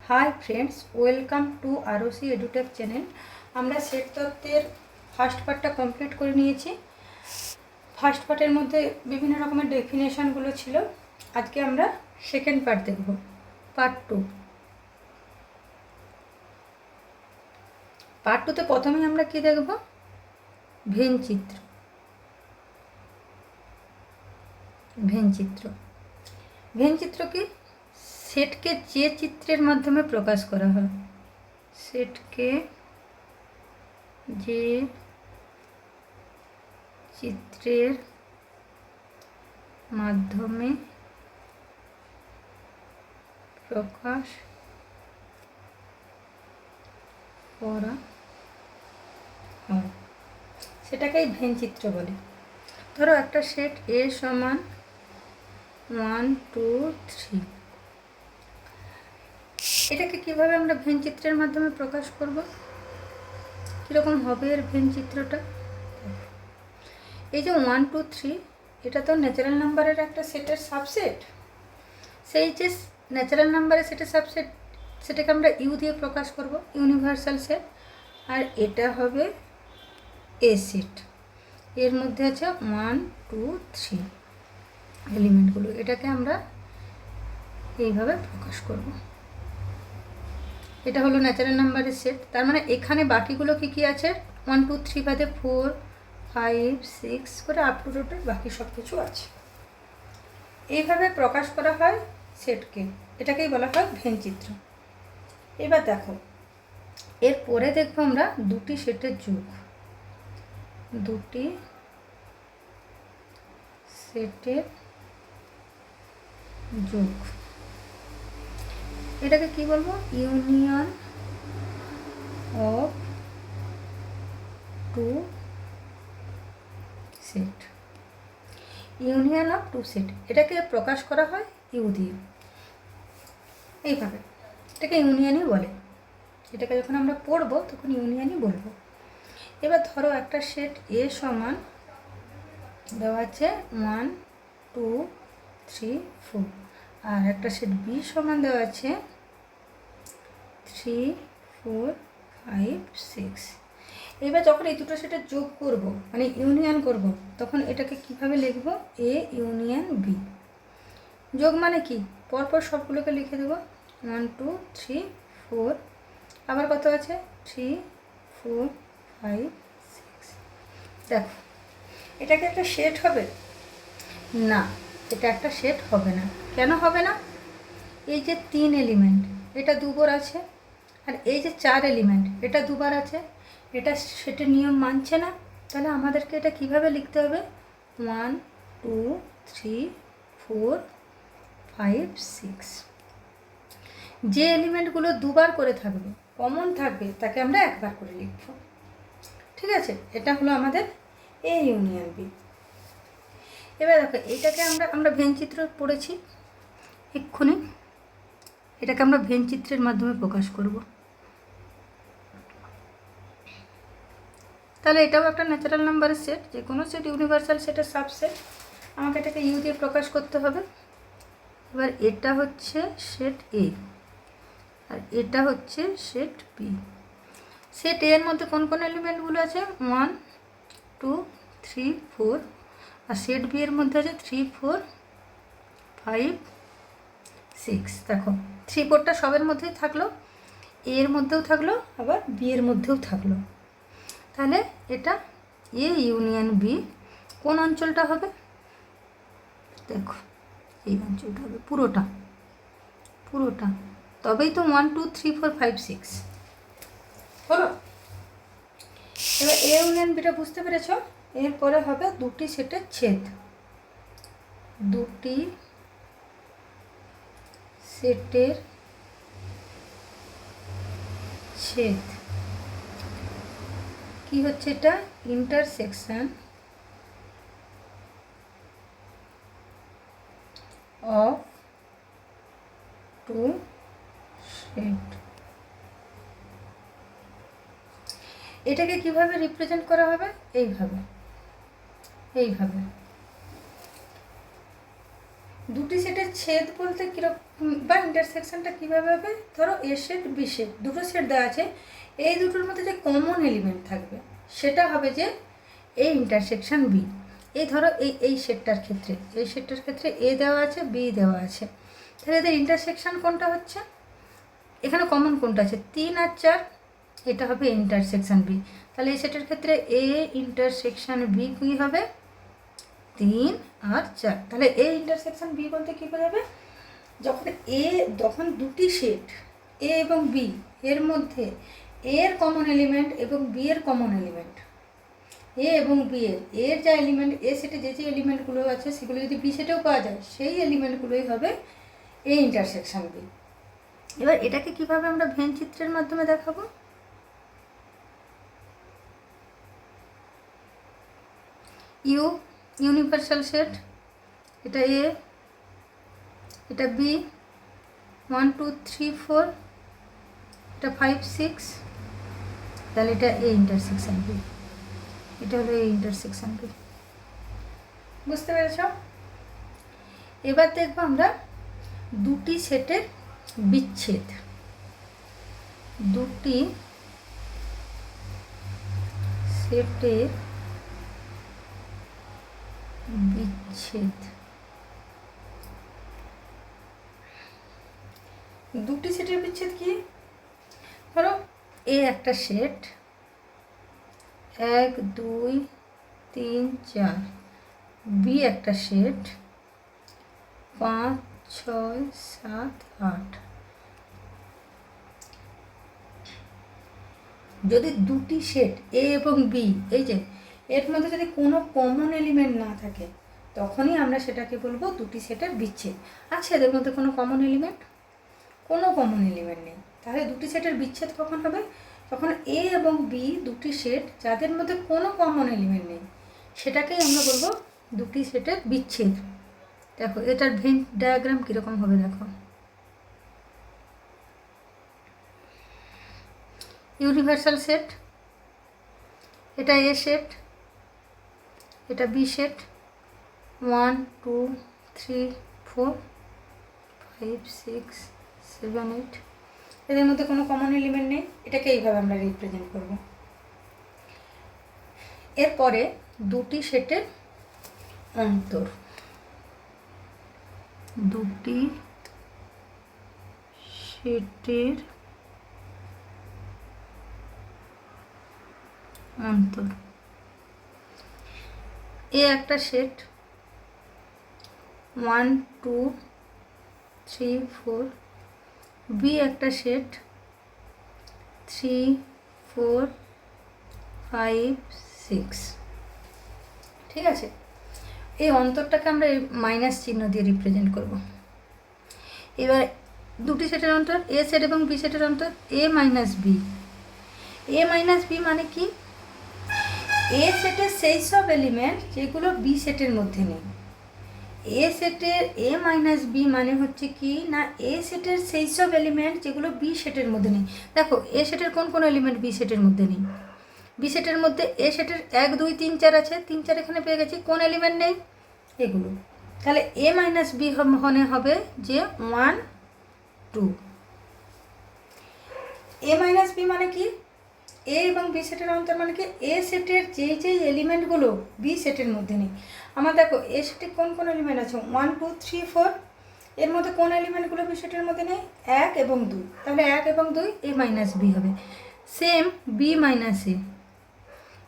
High friends, welcome to ROC Edutech channel. আমরা set তত্ত্বের first পার্টটা কমপ্লিট করে নিয়েছি। ফার্স্ট পার্টের মধ্যে বিভিন্ন রকমের ডেফিনেশনগুলো ছিল। আজকে আমরা সেকেন্ড পার্ট দেখব, পার্ট টু। পার্ট টুতে প্রথমেই আমরা কি দেখব? ভেনচিত্র। ভেনচিত্র কি? সেটকে যে চিত্রের মাধ্যমে প্রকাশ করা হয়, সেটকে যে চিত্রের মাধ্যমে প্রকাশ করা হয় সেটাকেই ভেনচিত্র বলে। ধরো একটা সেট এ সমান 1 2 3, এটাকে কিভাবে আমরা ভেনচিত্রের মাধ্যমে প্রকাশ করব? কীরকম হবে এর ভেনচিত্রটা? এই যে 1 2 3, এটা তো ন্যাচারাল নাম্বারের একটা সেটের সাবসেট। সেই যে ন্যাচারাল নাম্বারের সেটের সাবসেট, সেটাকে আমরা ইউ দিয়ে প্রকাশ করব, ইউনিভার্সাল সেট। আর এটা হবে এ সেট, এর মধ্যে আছে 1 2 3 এলিমেন্টগুলো। এটাকে আমরা এইভাবে প্রকাশ করব। এটা হলো ন্যাচারাল নাম্বারের সেট। তার মানে এখানে বাকিগুলো কি কি আছে? 1 2 3 বাদে 4 5 6 করে আপ টু ডেটের বাকি সব কিছু আছে। এইভাবে প্রকাশ করা হয় সেটকে, এটাকেই বলা হয় ভেনচিত্র। এবার দেখো, এরপরে দেখবো আমরা দুটি সেটের যোগ। দুটি সেটের যোগ, এটাকে কি বলবো? Union of two set. Union of two set, এটাকে প্রকাশ করা হয় ইউ দিয়ে, এইভাবে। এটাকে ইউনিয়নই বলে। এটাকে যখন আমরা পড়বো তখন ইউনিয়নই বলবো। এবার ধরো একটা সেট এ সমান দেওয়া আছে 1 2 3 4, আর একটা সেট বি সমান দেওয়া আছে 3 4 5 6। এবার যখন এই দুটো সেটের যোগ করব, মানে ইউনিয়ন করব, তখন এটাকে কিভাবে লিখব? A union B. যোগ মানে কি? পরপর সবগুলোকে লিখে দেবো। 1 2 3 4, আবার কত আছে? 3 4 5 6। দেখো, এটাকে একটা সেট হবে না, এটা একটা সেট হবে না। কেন হবে না? এই যে 3 এলিমেন্ট, এটা দুবার আছে, আর এই যে 4 এলিমেন্ট, এটা দুবার আছে। এটা সেটের নিয়ম মানছে না। তাহলে আমাদেরকে এটা কিভাবে লিখতে হবে? 1 2 3 4 5 6। যে এলিমেন্টগুলো দুবার করে থাকবে, কমন থাকবে, তাকে আমরা একবার করে লিখব। ঠিক আছে? এটা হলো আমাদের এ ইউনিয়ন বি। এবার দেখো, এটাকে আমরা ভেনচিত্র পড়েছি এক্ষুনি। এটাকে আমরা ভেনচিত্রের মাধ্যমে প্রকাশ করব। তাহলে এটাও একটা ন্যাচারাল নাম্বারের সেট, যে কোনো সেট ইউনিভার্সাল সেটের সাবসেট। আমাকে এটাকে ইউ দিয়ে প্রকাশ করতে হবে। এবার এটা হচ্ছে সেট এ, আর এটা হচ্ছে সেট বি। সেট এ এর মধ্যে কোন কোন এলিমেন্টগুলো আছে? 1 2 3 4, আর সেট বি এর মধ্যে আছে 3 4 5 6। দেখো, 3 4টা সবের মধ্যেই থাকলো, এর মধ্যেও থাকলো, আবার বি এর মধ্যেও থাকলো। তাহলে এটা এ ইউনিয়ন বি। কোন অঞ্চলটা হবে? দেখো, এই অঞ্চলটা হবে, পুরোটা। তবেই তো 1 2 3 4 5 6 হলো। এবার এ ইউনিয়ন বিটা বুঝতে পেরেছ? এরপরে হবে দুটি সেটের ছেদ। দুটি সেটের ছেদ কি হচ্ছে? এটা ইন্টারসেকশন অফ টু সেট। এটাকে কিভাবে রিপ্রেজেন্ট করা হবে? এইভাবে। দুটি সেটের ছেদ বলতে কীরকম বা ইন্টারসেকশনটা কীভাবে হবে, ধরো এ সেট বি সেট দুটো সেট দেওয়া আছে, এই দুটোর মধ্যে যে কমন এলিমেন্ট থাকবে সেটা হবে যে এ ইন্টারসেকশন বি। এই ধরো এই সেটটার ক্ষেত্রে এ দেওয়া আছে বি দেওয়া আছে, তাহলে এদের ইন্টারসেকশন কোনটা হচ্ছে, এখানে কমন কোনটা আছে 3 আর 4, এটা হবে ইন্টারসেকশন বি। তাহলে এই সেটের ক্ষেত্রে এ ইন্টারসেকশন বি কী হবে 3 আর 4। তাহলে এ ইন্টারসেকশন বি বলতে কী বোঝাবে, যখন দুটি সেট এ এবং বি এর মধ্যে এর কমন এলিমেন্ট এবং বি এর কমন এলিমেন্ট, এ এবং বি এর যা এলিমেন্ট এ সেটে যে এলিমেন্টগুলো আছে সেগুলো যদি বি সেটেও পাওয়া যায় সেই এলিমেন্টগুলোই হবে এ ইন্টারসেকশন বি। এবার এটাকে কিভাবে আমরা ভেন চিত্রের মাধ্যমে দেখাবো, ইউনিভার্সাল সেট, এটা এ, এটা বি, 1 2 3 4, এটা 5 6, তাহলে এটা এ ইন্টারসেকশন বি, এটা হলো এ ইন্টারসেকশন বি। বুঝতে পেরেছ? এবার দেখবো আমরা দুটি সেটের বিচ্ছেদ, দুটি সেটের বিচ্ছেদ। দুটি সেটের বিচ্ছেদ কি, ধরো এ একটা সেট 1 2 3 4, বি একটা সেট 5 6 7 8। যদি দুটি সেট এ এবং বি এই যে এর মধ্যে যদি কোনো কমন এলিমেন্ট না থাকে তখনই আমরা সেটাকে বলবো দুটি সেটের বিচ্ছেদ। আচ্ছা এদের মধ্যে কোনো কমন এলিমেন্ট নেই, তাহলে দুটি সেটের বিচ্ছেদ কখন হবে, যখন এ এবং বি দুটি সেট যাদের মধ্যে কোনো কমন এলিমেন্ট নেই সেটাকেই আমরা বলবো দুটি সেটের বিচ্ছেদ। দেখো এটার ভেন ডায়াগ্রাম কীরকম হবে, দেখো ইউনিভার্সাল সেট, এটা এ সেট, এটা বি সেট 1 2 3 4 5 6 7 8, এদের মধ্যে কোনো কমন এলিমেন্ট নেই, এটাকে এইভাবে আমরা রিপ্রেজেন্ট করব। এরপরে দুটি সেটের অন্তর, দুটি সেটের অন্তর, এ একটা সেট 1 2 3 4, বি একটা সেট 3 4 5 6। ঠিক আছে, এই অন্তরটাকে আমরা মাইনাস চিহ্ন দিয়ে রিপ্রেজেন্ট করব। এবার দুটি সেটের অন্তর এ সেট এবং বি সেটের অন্তর এ মাইনাস বি। এ মাইনাস বি মানে কি, এ সেটের সেই সব এলিমেন্ট যেগুলো বি সেটের মধ্যে নেই। এ সেটের এ মাইনাস বি মানে হচ্ছে কি না, এ সেটের সেই সব এলিমেন্ট যেগুলো বি সেটের মধ্যে নেই। দেখো এ সেটের কোন এলিমেন্ট বি সেটের মধ্যে নেই, বি সেটের মধ্যে এ সেটের 1 2 3 4 আছে, 3 4 এখানে পেয়ে গেছি, কোন এলিমেন্ট নেই এগুলো। তাহলে এ মাইনাস বি মনে হবে যে 1 2। এ মাইনাস বি মানে কি, এ এবং বি সেটের অন্তর মানে কি, এ সেটের যেই এলিমেন্টগুলো বি সেটের মধ্যে নেই। আমার দেখো এ সেটে কোন এলিমেন্ট আছে 1 2 3 4, এর মধ্যে কোন এলিমেন্টগুলো বি সেটের মধ্যে নেই 1 এবং 2, তাহলে 1 এবং 2 এ মাইনাস বি হবে। সেম বি মাইনাস এ,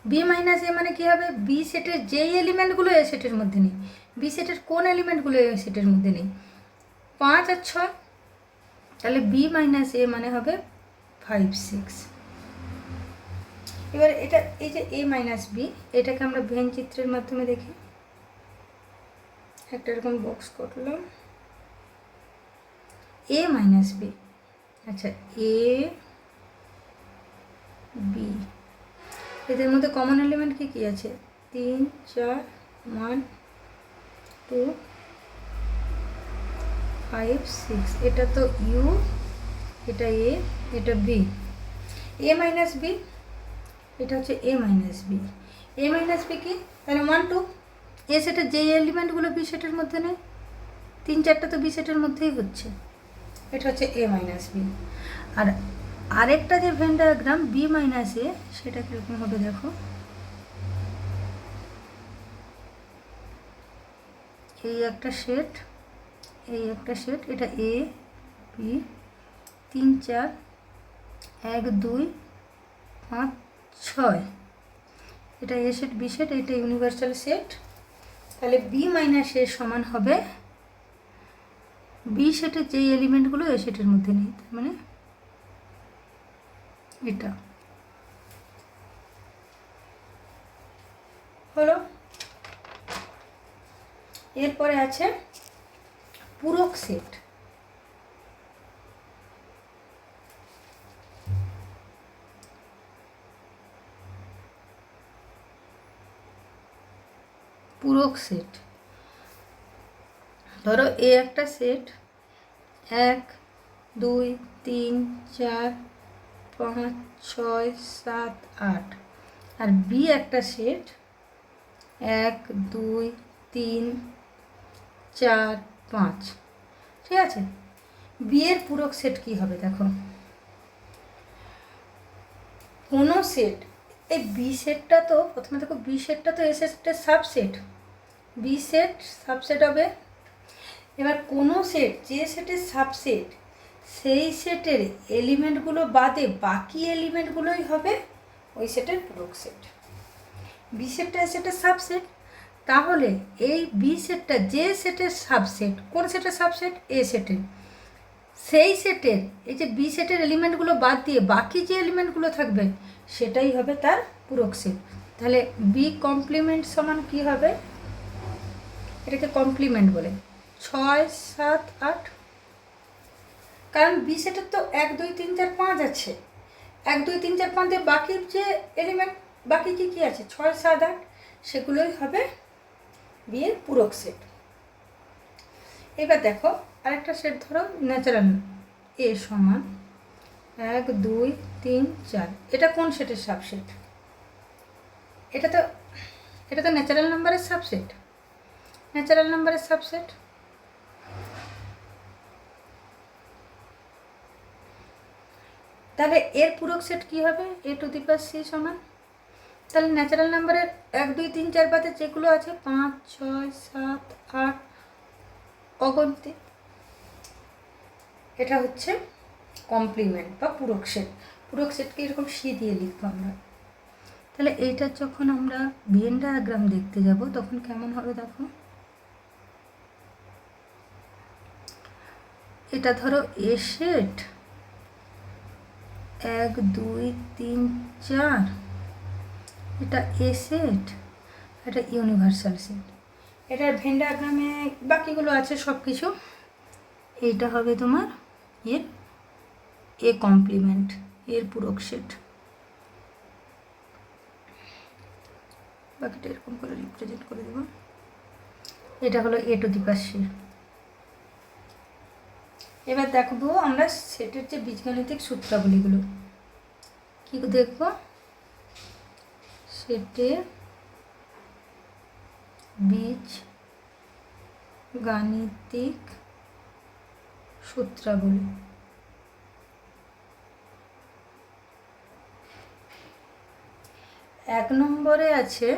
বি মাইনাস এ মানে কী হবে, বি সেটের যেই এলিমেন্টগুলো এ সেটের মধ্যে নেই, বি সেটের কোন এলিমেন্টগুলো এ সেটের মধ্যে নেই 5 আর 6, তাহলে বি মাইনাস এ মানে হবে 5 6। এবার এটা এই যে এ মাইনাস বি, এটাকে আমরা ভেন চিত্রের মাধ্যমে দেখি। একটা এরকম বক্স করলাম এ মাইনাস বি, আচ্ছা এ বি, এদের মধ্যে কমন এলিমেন্ট কি আছে 3 4 1 2 5 6, এটা তো ইউ, এটা এ, এটা বি। এ মাইনাস বি, এটা হচ্ছে এ মাইনাস বি। এ মাইনাস বি কি, তাহলে 1 2, এ সেটের যে এলিমেন্টগুলো বি সেটের মধ্যে নেই 3-4টা তো বি সেটের মধ্যেই হচ্ছে। এটা হচ্ছে এ মাইনাস বি। আর আরেকটা যে ভেন ডায়াগ্রাম বি মাইনাস এ, সেটা কীরকম হবে দেখো। এই একটা সেট, এই একটা সেট, এটা এ বি 3 4 1 2 5 6, এটা এ সেট বি সেট, এটা ইউনিভার্সাল সেট। তাহলে বি মাইনাস এর সমান হবে বি সেটের যেই এলিমেন্টগুলো এ সেটের মধ্যে নেই, তার মানে এটা হলো। এরপরে আছে পূরক সেট। পূরক সেট, ধরো এ একটা সেট 1 2 3 4 5 6 7 8, আর বি একটা সেট 1 2 3 4 5। ঠিক আছে, বি এর পূরক সেট কি হবে দেখো। কোনো সেট, এই বি সেটটা তো প্রথমে দেখো, বি সেটটা তো এ সেটের সাবসেট, বি সেট সাবসেট হবে। এবার কোনো সেট যে সেটের সাবসেট, সেই সেটের এলিমেন্টগুলো বাদে বাকি এলিমেন্টগুলোই হবে ওই সেটের পূরক সেট। বি সেটটা এ সেটের সাবসেট, তাহলে এই বি সেটটা যে সেটের সাবসেট, কোন সেটের সাবসেট? এ সেটের, সেই সেটের এই যে বি সেটের এলিমেন্টগুলো বাদ দিয়ে বাকি যে এলিমেন্টগুলো থাকবে সেটাই হবে তার পূরক সেট। তাহলে বি কমপ্লিমেন্ট সমান কি হবে? এটাকে কমপ্লিমেন্ট বলে 6 7 8, কারণ বি সেটের তো 1 2 3 4 5 আছে, 1 2 3 4 5 দিয়ে বাকি যে এলিমেন্ট বাকি কি কি আছে 6 7 8, সেগুলোই হবে বি এর পূরক সেট। এবার দেখো আরেকটা সেট ধরো ন্যাচারাল এ সমান 1 2 3 4, এটা কোন সেটের সাবসেট? এটা তো ন্যাচারাল নাম্বারের সাবসেট, ন্যাচারাল নাম্বারের সাবসেট। তাহলে এর পূরক সেট কি হবে? এ টু দি পাওয়ার সি সমান, তাহলে ন্যাচারাল নাম্বারের 1 2 3 4 বাদে যেগুলো আছে 5 6 7 8 অগন্তি, এটা হচ্ছে কমপ্লিমেন্ট বা পূরক সেট। পূরক সেটকে এরকম সি দিয়ে লিখবো আমরা। তাহলে এইটা যখন আমরা ভেন ডায়াগ্রাম দেখতে যাব তখন কেমন হবে দেখো। এটা ধরো এ সেট 1 2 3 4, এটা এ সেট, এটা ইউনিভার্সাল সেট, এটার ভেন ডায়াগ্রামে বাকিগুলো আছে সব কিছু। এইটা হবে তোমার এর এ কমপ্লিমেন্ট, এর পূরক সেট। বাকিটা এরকম করে রিপ্রেজেন্ট করে দেব। এটা হলো এ টু দি পাওয়ার সি। এবার দেখবো আমরা সেটের যে বীজগাণিতিক সূত্রাবলীগুলো কি দেখব। সেটের বীজ গাণিতিক সূত্রাবলী। 1 নম্বরে আছে